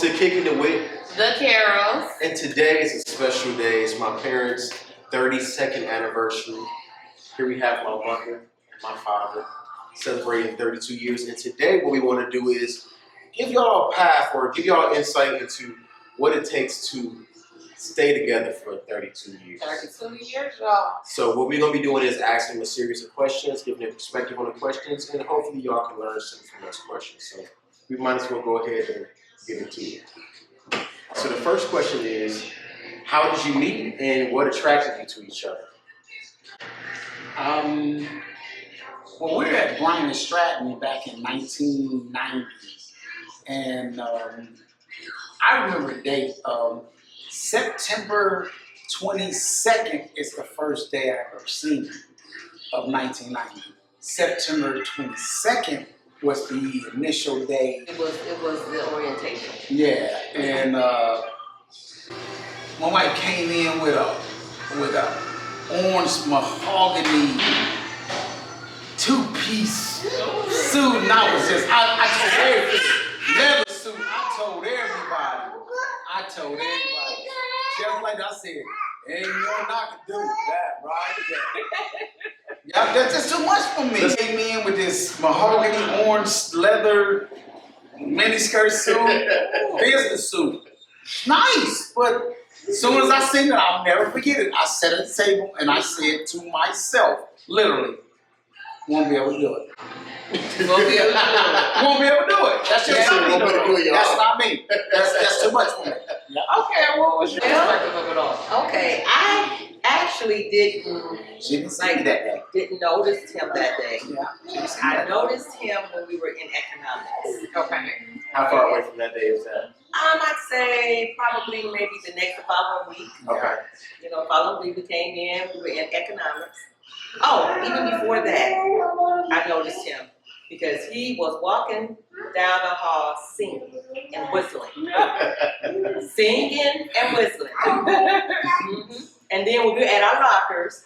to Kickin' it with the Carrolls. And today is a special day. It's my parents' 32nd anniversary. Here we have my mother and my father celebrating 32 years. And today what we want to do is give y'all a path or give y'all insight into what it takes to stay together for 32 years. 32 years, y'all. So what we're going to be doing is asking them a series of questions, giving their perspective on the questions, and hopefully y'all can learn something from those questions. So we might as well go ahead and get into it. So the first question is, how did you meet and what attracted you to each other? Well, we were at Bryan and Stratton back in 1990, and I remember the date. September 22nd is the first day I've ever seen him of 1990. September 22nd was the initial day. It was the orientation. Yeah, and my wife came in with a orange mahogany two-piece suit, and I was just I told everybody, leather suit. I told everybody, just like I said, ain't no knocking do that right there. Yeah, that's just too much for me. Came in with this mahogany orange leather miniskirt suit, business suit. Nice, but as soon as I seen it, I'll never forget it. I sat at the table and I said to myself, literally, won't be able to do it. Won't be able to do it. Won't be able to do it. That's just not me. That's not me. That's too much for me. Yeah. Okay, what was your perspective of it all? Okay, I actually didn't notice him that day. Yeah. I noticed him when we were in economics. Okay. How far away from that day is that? I'd say probably maybe the next following week. Okay. You know, following week we came in, we were in economics. Oh, even before that, I noticed him because he was walking down the hall singing and whistling. Singing and whistling. Mm-hmm. And then when we were at our lockers,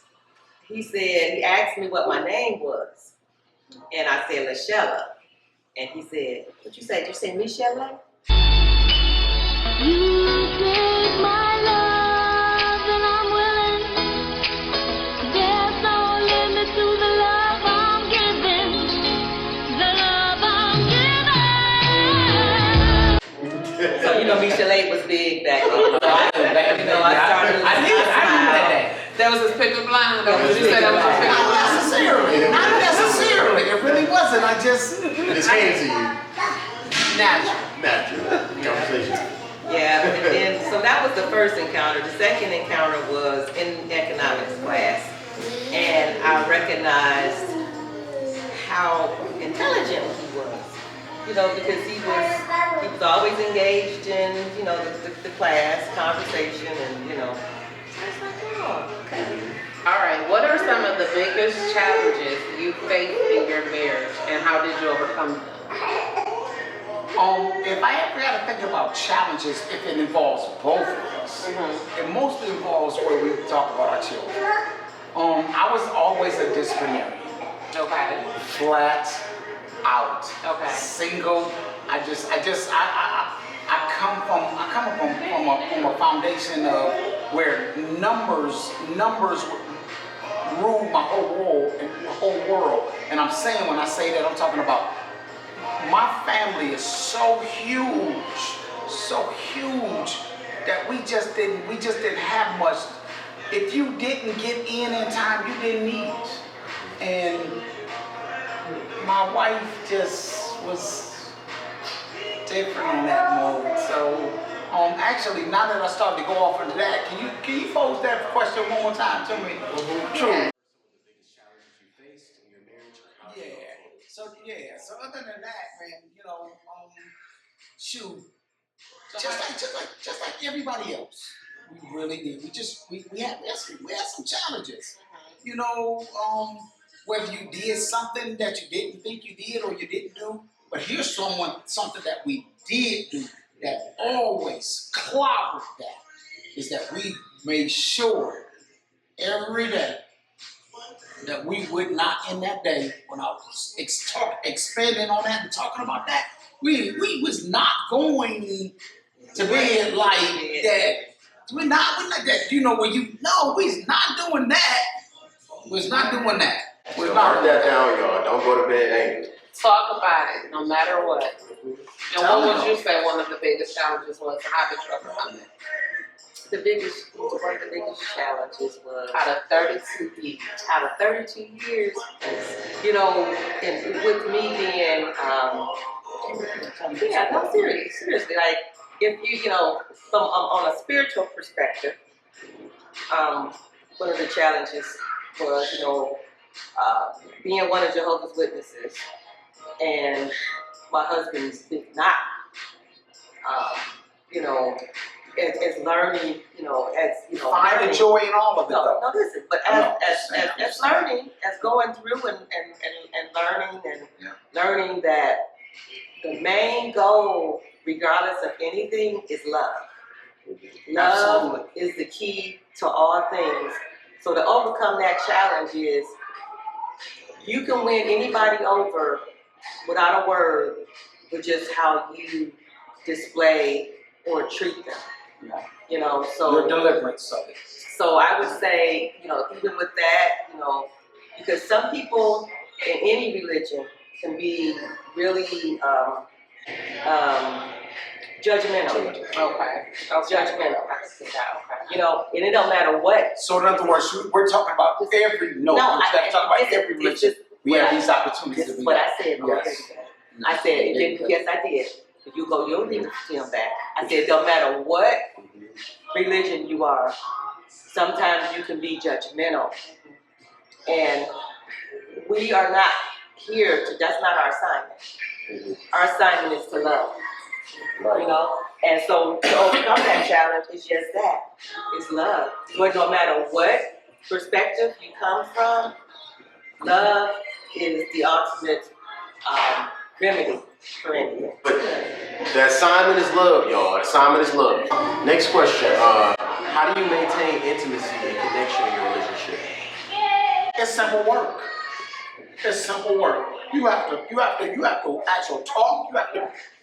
he asked me what my name was. And I said, Lashella. And he said, what you say? Did you say Michelle? You take my love and I'm willing. There's no limit to the love I'm giving. The love I'm giving. So you know Michelle was big back then. So I started. I remember that day. That was his pickup line. Did you say that was his pickup line? Not necessarily. It really wasn't. I just It came to you. Natural. Conversation. Yeah, and then, so that was the first encounter. The second encounter was in economics class. And I recognized how intelligent he was. You know, because he was always engaged in, you know, the class, conversation, and, you know. I was like, oh, okay. All right. What are some of the biggest challenges you faced in your marriage, and how did you overcome them? if I ever got to think about challenges, if it involves both of us, it mostly involves where we talk about our children. I was always a disciplinarian. Okay. Flat out. Okay. Single. I come from a foundation of where numbers rule my whole world. And I'm saying, when I say that, I'm talking about my family is so huge that we just didn't have much. If you didn't get in time, you didn't eat. And my wife just was different on that mode. So actually, now that I started to go off into that, can you pose that question one more time to me? True. So other than that, man, you know, shoot, just like everybody else, we really did. We had some challenges. You know, whether you did something that you didn't think you did or you didn't do, but here's something that we did do that always clobbered that, is that we made sure every day that we would not, in that day, when I was expanding on that and talking about that, we was not going to be like that. We're not that. You know, when you no, we's not doing that. We's not doing that. We're So not mark that down, y'all. Don't go to bed angry. Talk about it, no matter what. And what would you say one of the biggest challenges was, and how did you overcome it? One of the biggest challenges was Out of 32 years. out of 32 years, you know, and with me being, yeah, no, seriously, like, if you know, from on a spiritual perspective, one of the challenges was, you know, being one of Jehovah's Witnesses, and my husband's not, you know, as learning, you know, as you know, find the learning. joy in all of it. No, Though. no, listen, but as learning, as going through and learning and learning that the main goal, regardless of anything, is love. Love is the key to all things. So to overcome that challenge is you can win anybody over without a word, with just how you display or treat them. Yeah. You know, so Your deliverance of it. so I would say, you know, even with that, you know, because some people in any religion can be really judgmental. Okay. Judgmental. I can see that, okay. You know, and it don't matter what. So in other words, we're talking about every we're talking about every religion. We have these opportunities This to is be. what I said. Yes. I said, yes, I did. If you go, you'll leave them back. I said, it don't matter what religion you are, sometimes you can be judgmental. And we are not here to, that's not our assignment. Our assignment is to love, you know? And so to overcome that challenge is just that, it's love. So no matter what perspective you come from, love is the ultimate remedy for anything. But the assignment is love, y'all. The assignment is love. Next question. How do you maintain intimacy and connection in your relationship? It's simple work. It's simple work. You have to actually talk.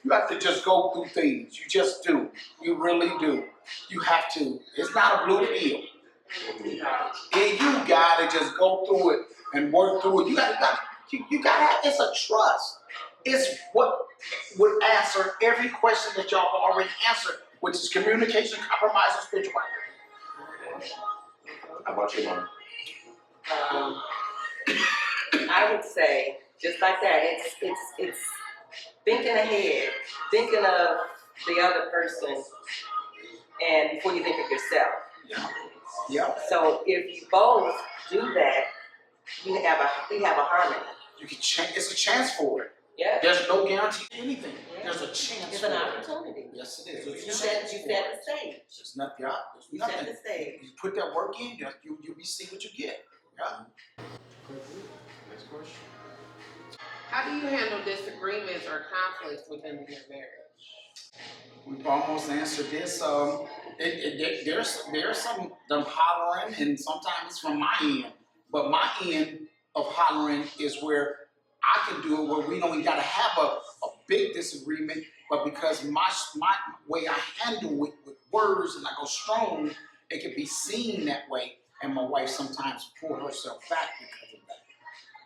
You have to just go through things. You just do. You really do. You have to. It's not a blue pill. And you gotta just go through it and work through it. You gotta have. It's a trust. It's what would answer every question that y'all have already answered, which is communication, compromise, and spirituality. How about you, Mom? I would say, just like that, it's thinking ahead, thinking of the other person, and before you think of yourself. Yeah. So if you both do that, you have a harmony. You can change. It's a chance for it. Yeah. There's no guarantee to anything. Yeah. There's a chance. It's for an it. opportunity. Yes, it is. You set the stage. It's not the there's You nothing. set the stage. You put that work in, you see what you get. Yeah. Next question. How do you handle disagreements or conflicts within your marriage? We've almost answered this. There's some them hollering, and sometimes it's from my end. But my end of hollering is where I can do it, where we don't even gotta have a big disagreement, but because my way I handle it with words and I go strong, it can be seen that way. And my wife sometimes pull herself back because of that.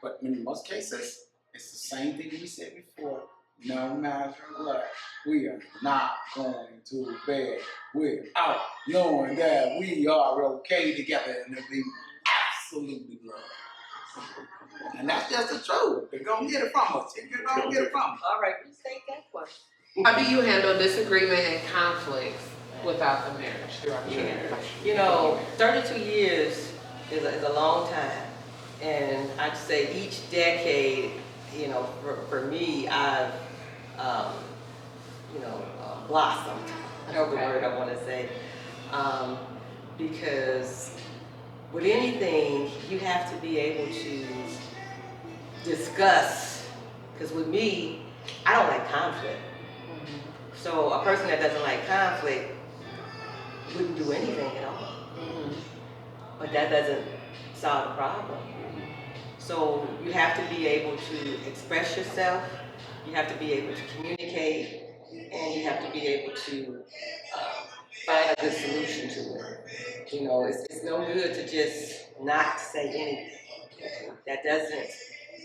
But in most cases, it's the same thing we said before. No matter what, we are not going to bed. We're out knowing that we are okay together and it'll be absolutely love. And that's just the truth. They're gonna get it from us. You're gonna get it from us. All right, restate that question. How do you handle disagreement and conflicts without the marriage, throughout your marriage? You know, 32 years is a long time. And I'd say each decade, you know, for me, I've, blossomed. That's the word I want to say. Because with anything, you have to be able to discuss. Because with me, I don't like conflict. So a person that doesn't like conflict wouldn't do anything at all. But that doesn't solve the problem. So you have to be able to express yourself, you have to be able to communicate, and you have to be able to find a good solution to it. You know, it's no good to just not say anything. That doesn't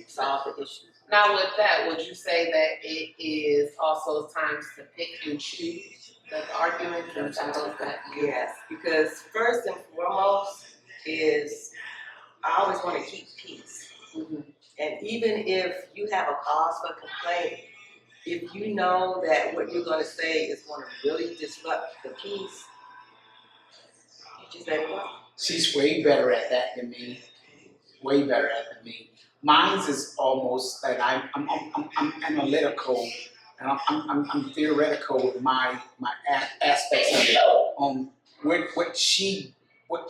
solve the issue. Now with that, would you say that it is also times to pick and choose the arguments and battles that you Yes, because first and foremost is I always want to keep peace. And even if you have a cause for complaint, if you know that what you're going to say is going to really disrupt the peace, you just let it go. She's way better at that than me. Way better at it than me. Mine's is almost like I'm analytical and I'm theoretical with my aspects of it.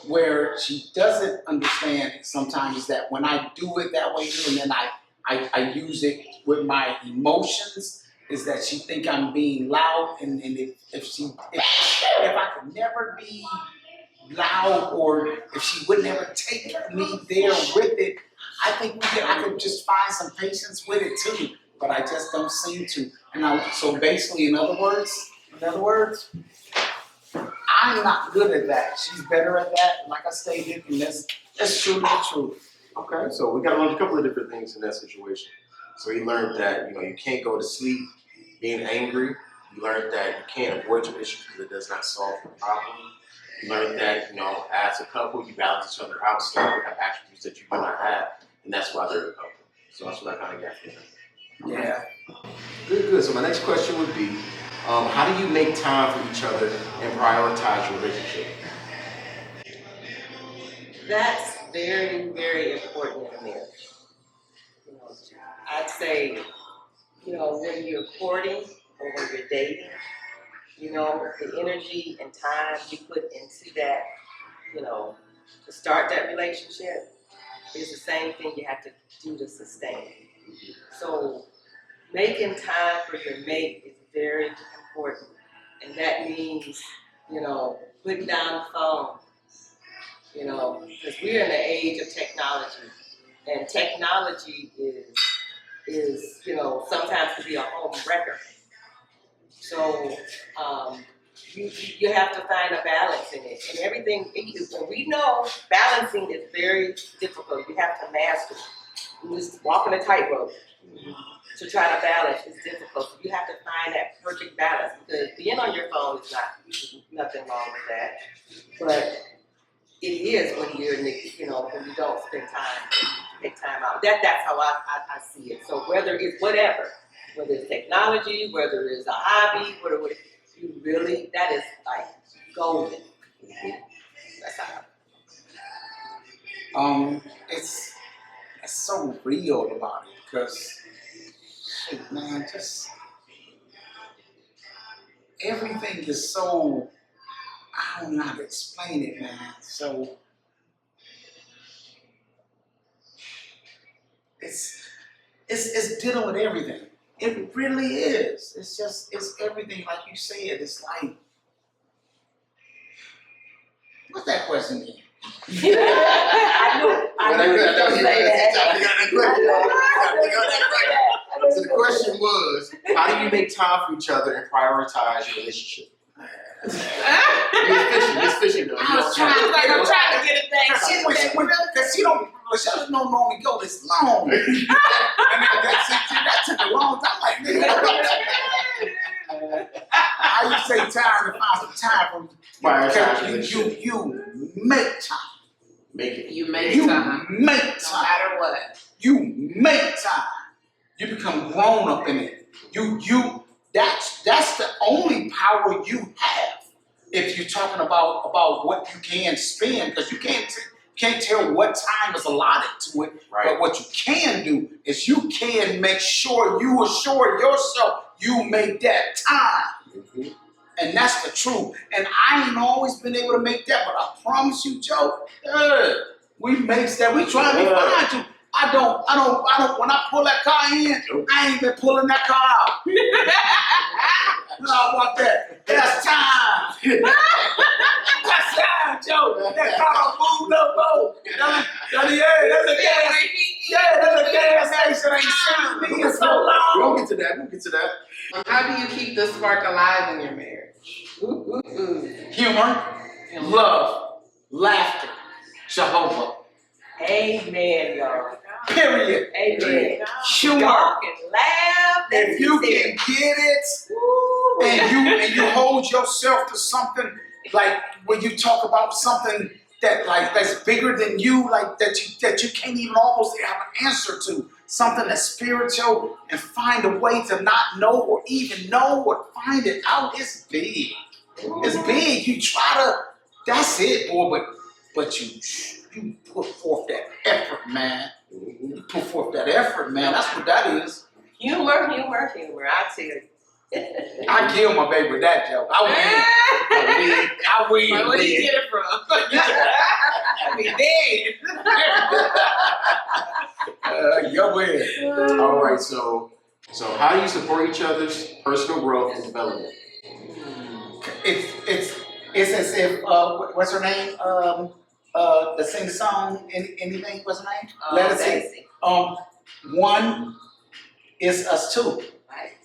Where she doesn't understand sometimes is that when I do it that way and then I use it with my emotions, is that she think I'm being loud, and if I could never be loud, or if she would never take me there with it, I think I could just find some patience with it too, but I just don't seem to. So basically, in other words, I'm not good at that. She's better at that, like I stated, and that's truly the truth. Okay, so we got to learn a couple of different things in that situation. So he learned that, you can't go to sleep being angry. You learned that you can't avoid your issues because it does not solve the problem. You learned that, as a couple, you balance each other out. So you have attributes that you do not have, and that's why they're a couple. So that's what I kind of got from them. Yeah. Good. So my next question would be, how do you make time for each other and prioritize your relationship? That's very, very important in a marriage. I'd say, when you're courting or when you're dating, the energy and time you put into that, to start that relationship is the same thing you have to do to sustain. So making time for your mate is very important. And that means, putting down the phone, because we're in the age of technology. And technology is sometimes can be a home wrecker. So you have to find a balance in it. And everything, and we know balancing is very difficult. You have to master it. You just walking a tightrope to try to balance is difficult. So you have to find that perfect balance, because being on your phone is nothing wrong with that. But it is when when you don't spend time, take time out. That's how I see it. So whether it's whatever it's technology, whether it's a hobby, whatever you really, that is like golden. That's how. It's so real about it, because shit, man, just everything is so, I don't know how to explain it, man. So it's dealing with everything. It really is. It's everything, like you said. It's like, what's that question again? I knew you were gonna say that. So the question was, how do you make time for each other and prioritize your relationship? He's fishing though. I'm trying to get it back. Because she don't normally go this long. And that took a long time. Like, nigga, how you say time to find some time from you make time. You make time. You make time. No matter what. You make time. You become grown up in it. That's the only power you have. If you're talking about what you can spend, because you can't tell what time is allotted to it. Right. But what you can do is you can make sure you assure yourself you make that time. Mm-hmm. And that's the truth. And I ain't always been able to make that, but I promise you, Joe, we make that. We try to be fine too. I don't, when I pull that car in, I ain't been pulling that car out. How about that? That's time. That's time, Joe. That car moved up, bro. That's a gas station. Ain't seen me in so long. We'll get to that. How do you keep the spark alive in your marriage? Humor, love, laughter, Jehovah. Amen, y'all. Period. Amen. Humor. Y'all can laugh. If you can get it, Woo. and you hold yourself to something, like when you talk about something that's bigger than you, like that you can't even almost have an answer to, something that's spiritual, and find a way to not know or even know or find it out. It's big. It's big. You try to. That's it, boy. But you put forth that effort, man. You put forth that effort, man. That's what that is. Humor. I tell you. I killed my baby with that joke. I win. Where did you get it from? I mean, dead. You win. All right, so how do you support each other's personal growth and development? It's as if what's her name? The sing the song. Anything? What's her name? Let us see. One is us two. Right.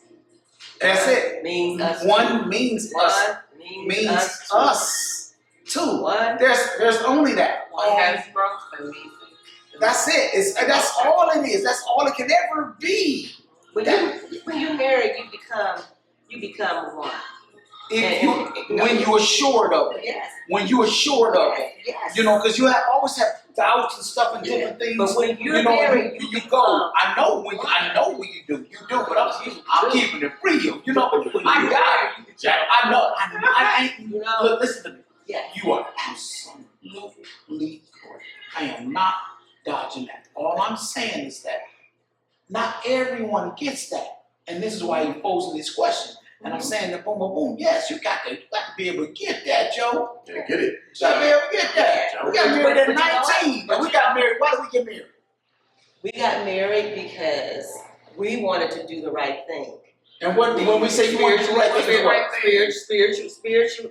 That's it. Means us. One means us. One Means us. us. Two. One. There's only that. One has growth and means That's it. That's all it is. That's all it can ever be. When you marry, you become one. When you're assured of it. Yes. When you're assured of it. Yes. You know, because you always have doubts and stuff and different things. But when you're you know, married, you go. I know when you do. You do, but I'm keeping it real. You know, I got it. I know. I ain't. You know. Look, listen to me. Yeah. You are absolutely correct. I am not dodging that. All I'm saying is that not everyone gets that, and this is why you're posing this question. And I'm saying that boom, boom, boom. Yes, you got to be able to get that, Joe. Yeah, get it. You got to be able to get that. We got married at 19, but we got married. Why did we get married? We got married because we wanted to do the right thing. And when we say you want to do the right thing, what?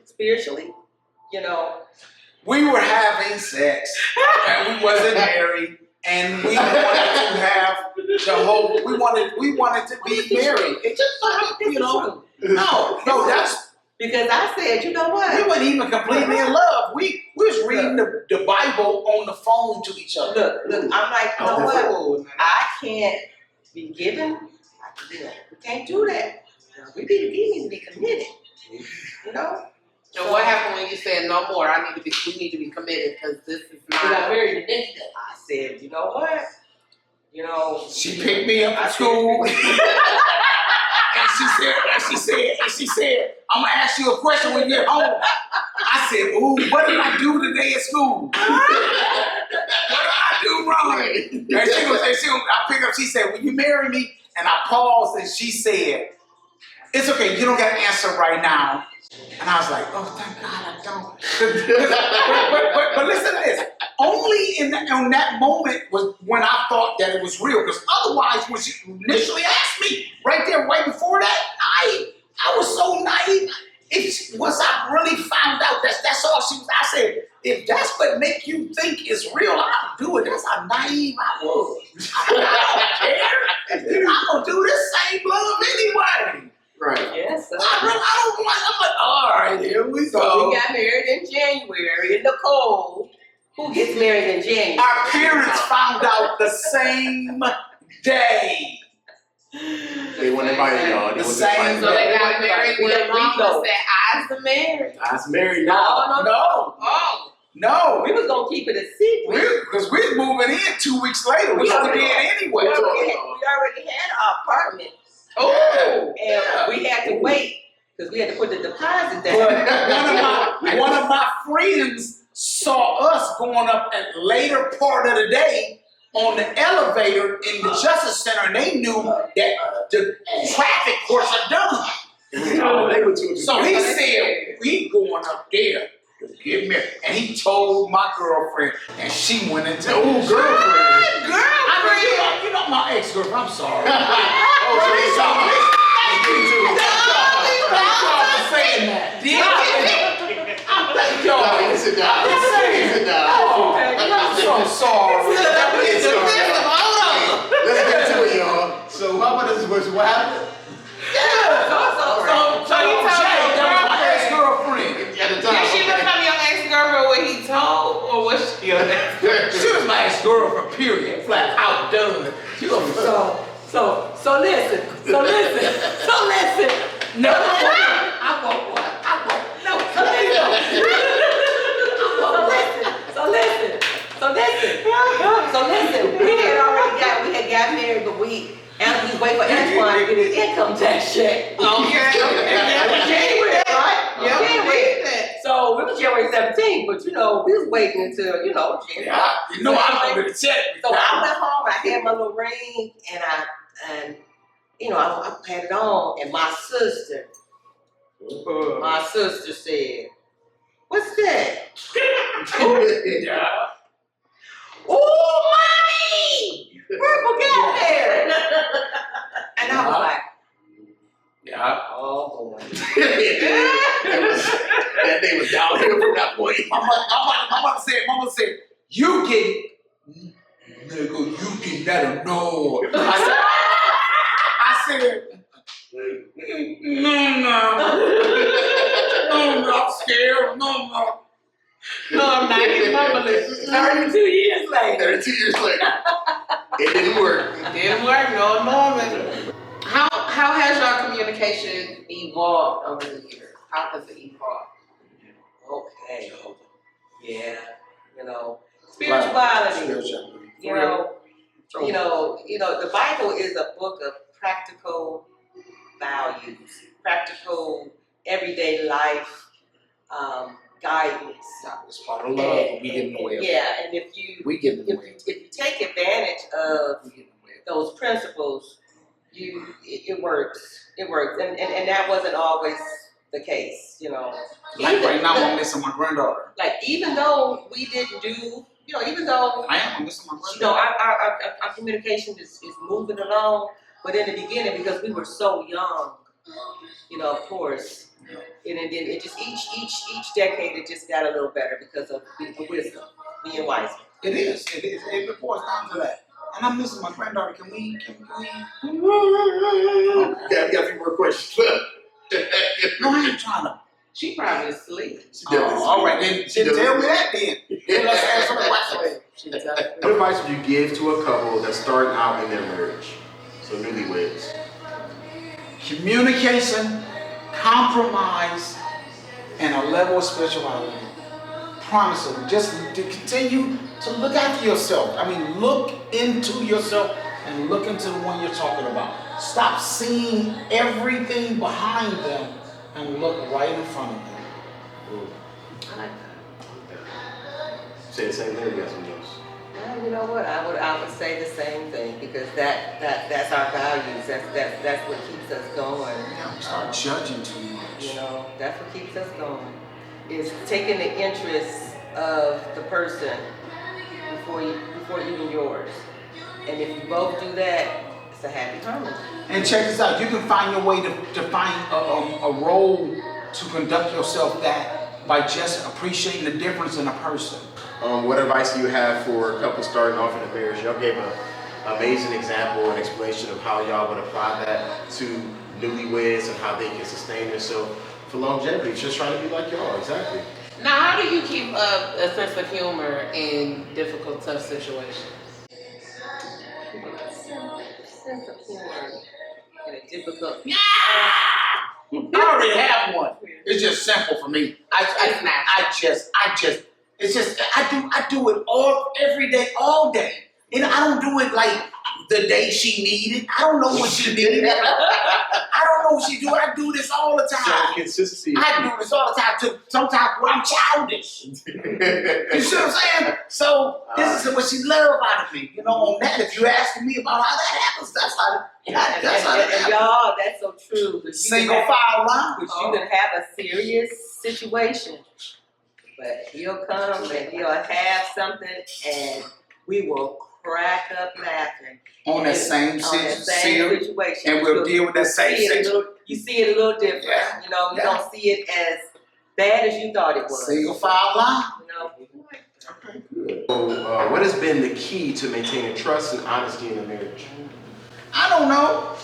Spiritually, you know. We were having sex, and we wasn't married, and we wanted to have Jehovah. We wanted to be married. It just, you know. No, that's because I said, you know what? we weren't even completely in love. We was reading the Bible on the phone to each other. Look, I'm like, you know what? I can't be given. We can't do that. We need to be committed. You know. And what happened when you said no more? We need to be committed because this is not. We got married the next day. I said, you know what? You know. She picked me up at school. And she said, I'm gonna ask you a question when you get home. I said, ooh, what did I do today at school? What did I do wrong? And I picked up, she said, will you marry me? And I paused and she said, it's okay, you don't gotta answer right now. And I was like, oh, thank God I don't. but listen to this. Only on that moment was when I thought that it was real. Because otherwise, when she initially asked me, right there, right before that, I was so naive. Once I really found out that's all she was, I said, if that's what make you think is real, I'll do it. That's how naive I was. I don't care. I'm going to do this same love anyway. Right. Yes. Sir. I'm like, all right, here we So go. we got married in January in the cold. Who gets married in January? Our parents found out the same day. They weren't invited, y'all. The same So they got married We when got mama said, I's the married. I was married now. No. Oh. No. We was gonna keep it a secret. Because we was moving in 2 weeks later. We already did anyway. We already had our apartment. Oh. And we had to wait because we had to put the deposit But down. one of my friends saw us going up at later part of the day on the elevator in the Justice Center, and they knew that the traffic courts are done. So he said, we going up there to get married. And he told my girlfriend, and she went into girlfriend. You know my ex-girlfriend, I'm sorry. Saying that. Thank y'all. Sit down. I'm so sorry. Let's get to it, y'all. So how about this? What happened? Yeah. girl from period, flat out done. She gonna So listen. No, I want one. no, so listen. We had got married, but we was waiting for Antoine to get his income tax check. Okay. January, right? Yeah, January. So it was January 17th, but we was waiting until, January. Yeah, I'm gonna check. So I went home, I had my little ring, and I had it on, and my sister said, "What's that?" Yeah. "Oh, mommy, purple got there." And I was like, Yeah. "Oh boy." That thing was downhill from that point. My mama said, you get that annoyed. I said, no, I'm scared, no. No, I'm not. His mama lives 32 years later. 32 years later. It didn't work. Didn't work, no moment. How has your communication evolved over the years? How has it evolved? Okay. Yeah. Spirituality. The Bible is a book of practical values, practical everyday life guidance. It's part of love, we get in the way of it. Yeah, and if you take advantage of those principles, it works. It works, and that wasn't always the case, Like right now, I'm missing my granddaughter. Like even though we didn't do, even though I am missing my granddaughter. our communication is moving along, but in the beginning, because we were so young, of course, and then it just each decade it just got a little better because of the wisdom, being wiser. It is. It boils down to that. And I'm missing my granddaughter. Can we? Got a few more questions. No, I ain't trying to. She probably asleep. All right, then tell me that then. Then let's ask her questions. What advice would you give to a couple that's starting out in their marriage? So newlyweds. Communication, compromise, and a level of spirituality. Promise them, just to continue to look after yourself. I mean, look into yourself and look into the one you're talking about. Stop seeing everything behind them and look right in front of them. I like that. Say the same thing. You got something else. You know what? I would say the same thing because that's our values. That's what keeps us going. Start judging too much. That's what keeps us going. Is taking the interests of the person before even yours. And if you both do that, it's a happy harmony. And check this out, you can find your way to find a role to conduct yourself that by just appreciating the difference in a person. What advice do you have for a couple starting off in a marriage? Y'all gave an amazing example and explanation of how y'all would apply that to newlyweds and how they can sustain themselves for longevity, just trying to be like y'all, exactly. Now, how do you keep up a sense of humor in difficult, tough situations? Sense of humor in a difficult. I already have one. It's just simple for me. I do it every day, all day. And I don't do it like the day she needed. I don't know what she needed. I don't know what she do. I do this all the time. Consistency. I do this all the time too. Sometimes when I'm childish. You see what I'm saying? So this is what she loved out of me. On that, if you're asking me about how that happens, that's how that happens. Y'all, that's so true. Single file line. But you can have a serious situation, but he'll come and he'll have something, and we will crack up laughing On that same situation. And we'll deal with that same situation. You see it a little different. Yeah. You don't see it as bad as you thought it was. Single file line. Okay, good. So, what has been the key to maintaining trust and honesty in a marriage? I don't know.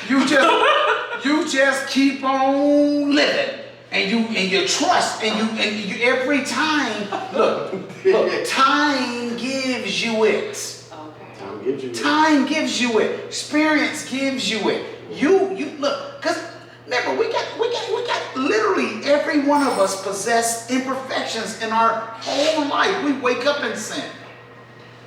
You just keep on living, and you trust, and you every time. Look, time gives you it. Time gives you. Time gives you it. Experience gives you it. You look, cause remember we got literally every one of us possess imperfections in our whole life. We wake up in sin.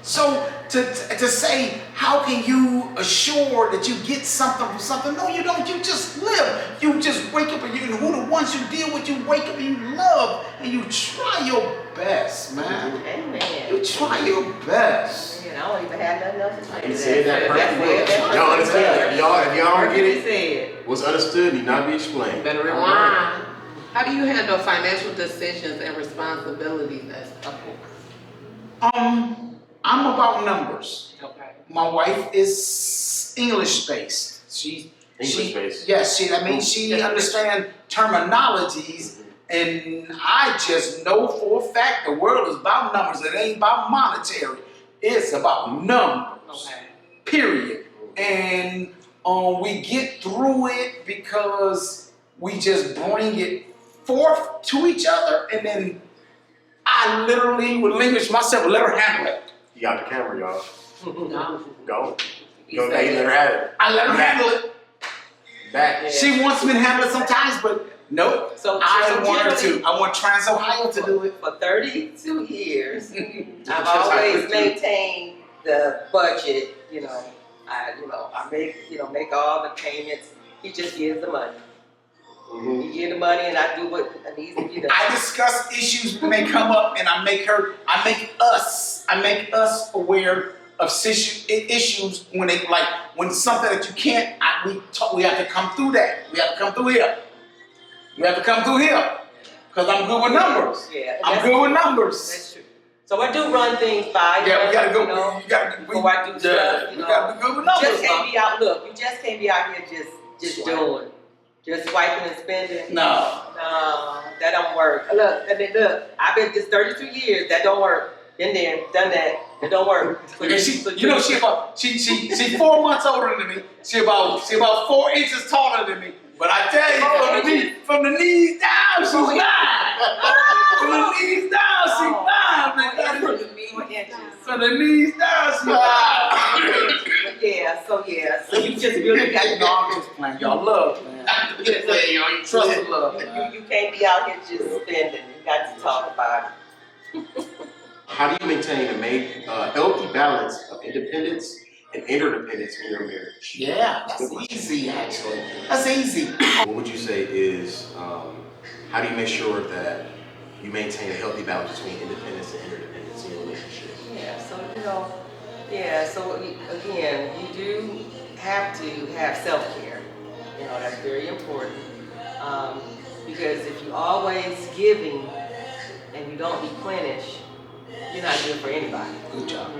So to say, how can you assure that you get something from something? No, you don't. You just live. You just wake up and who the ones you deal with, you wake up and you love and you try your best, man. Amen. You try your best. Man, I don't even have nothing else to say. He said that perfectly. That's Y'all understand? If y'all don't get it, said. what's understood need not be explained. Better rewind. How do you handle financial decisions and responsibilities as a couple? I'm about numbers. Okay. My wife is English based. English based. Yes, she understands terminologies, and I just know for a fact the world is about numbers. It ain't about monetary. It's about numbers. Okay. Period. And we get through it because we just bring it forth to each other, and then I literally relinquish myself and let her handle it. You got the camera, y'all. No. Go. You Go, say hey, let her have it. I let her handle it. Back. Yeah. She wants me to handle it sometimes, but nope. I want her to. I want Trans Ohio to do it. For 32 years, I've Just always like- maintained the budget. I make all the payments. He just gives the money. Mhm. He gives the money, and I do what needs to be done. I discuss issues when they come up, and I make us aware of issues when they when something that you can't. We have to come through that. We have to come through here. We have to come through here, because I'm good with numbers. Yeah, I'm good with numbers. That's true. So I do run things by. Yeah, we gotta go. You know, You gotta be. before I do stuff, We you know. gotta be good with You numbers. just can't be out. Look, you just can't be out here just Swipe. doing, just swiping and spending. No. No, that don't work. Look, I've been this 32 years. That don't work. Been there, done that. It don't work. So She's 4 months older than me. She about 4 inches taller than me. But I tell you, from the knees down, she's 9. From the knees down, she's 9. Man. From the knees down, she's 9. So you just really got to No, I'm just playing. Y'all love, man. You trust and love. You can't be out here just spending. You got to talk about it. How do you maintain a healthy balance of independence and interdependence in your marriage? Yeah, that's easy, actually. That's easy. What would you say is, how do you make sure that you maintain a healthy balance between independence and interdependence in your relationship? So again, you do have to have self-care. That's very important. Because if you're always giving and you don't replenish, you're not good for anybody. Good job.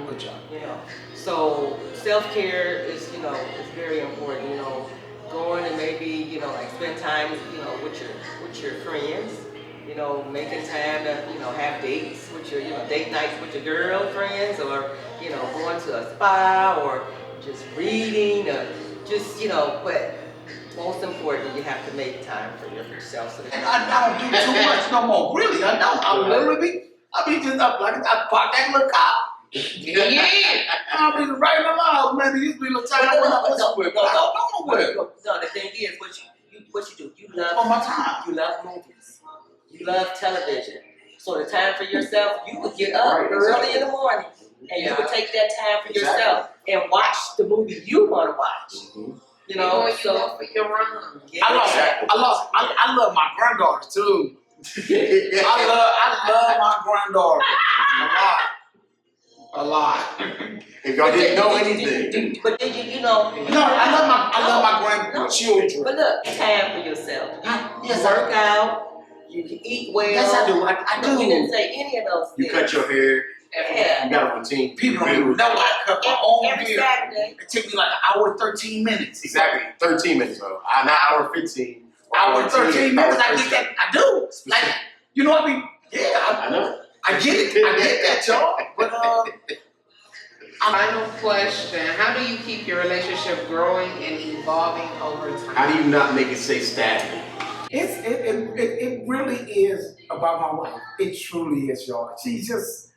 So self-care is very important. Going and maybe spend time with your friends. Making time to have dates with your date nights with your girlfriends, or going to a spa, or just reading, or just but most important, you have to make time for yourself. So And I don't do too much no more. Really, I don't. I literally be just up like I park that little car. Yeah. I'll be right in the laws, man. There used to be a little time when I was somewhere, but I don't know nowhere. No, the thing is, what you do, you love On my time. You love movies. You love television. So the time for yourself, you would get up early in the morning, and you would take that time for yourself and watch the movie you want to watch. Mm-hmm. You go for your run. Yeah, I love my granddaughter too. I love my granddaughter a lot. If y'all didn't know anything. But then you know. No, I love my grandchildren. But look, time for yourself. Yes, Work out. You can eat well. Yes, I do. I do. You didn't say any of those things. You cut your hair. Yeah. You got a routine. People don't know I cut my own Every hair. Saturday. It takes me like an hour, 13 minutes. Exactly. 13 minutes though. Not hour 15. Hour, 13 minutes. I get that. I do. Like, I know. I get it. I get that, y'all. But Final question, how do you keep your relationship growing and evolving over time? How do you not make it stay stagnant? it really is about my wife. It truly is, y'all. She's just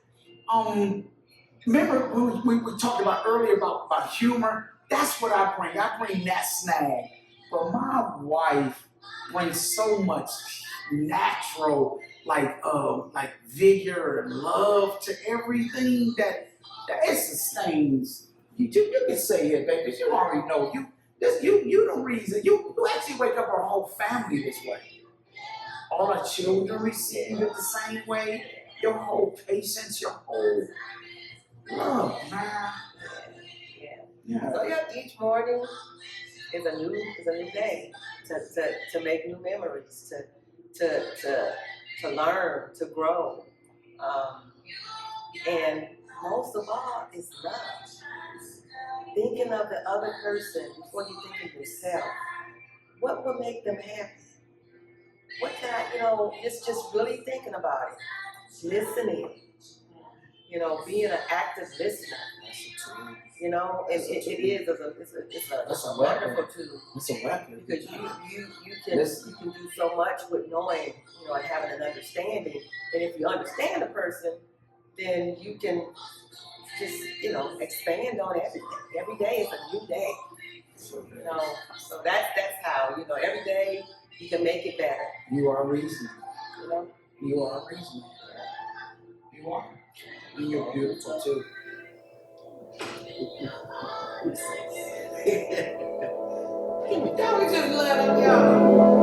remember when we talked about earlier about humor? That's what I bring. I bring that snag. But my wife brings so much natural, like vigor and love to everything that it sustains. You can say it, baby. You already know. You the reason. You actually wake up our whole family this way. All our children receive it the same way. Your whole patience, your whole love, man. Yeah. So yeah, each morning is a new day to make new memories, to learn, to grow, and most of all is love. Thinking of the other person before you think of yourself. What will make them happy? What can I, just really thinking about it, listening, being an active listener. And it is it's a wonderful tool. It's a weapon. Because you can do so much with knowing, and having an understanding. And if you understand a person, then you can just, expand on everything. Every day is a new day. So that's how, every day you can make it better. You are reason. You are reason. You are. And you're beautiful too. Can we just let them, y'all?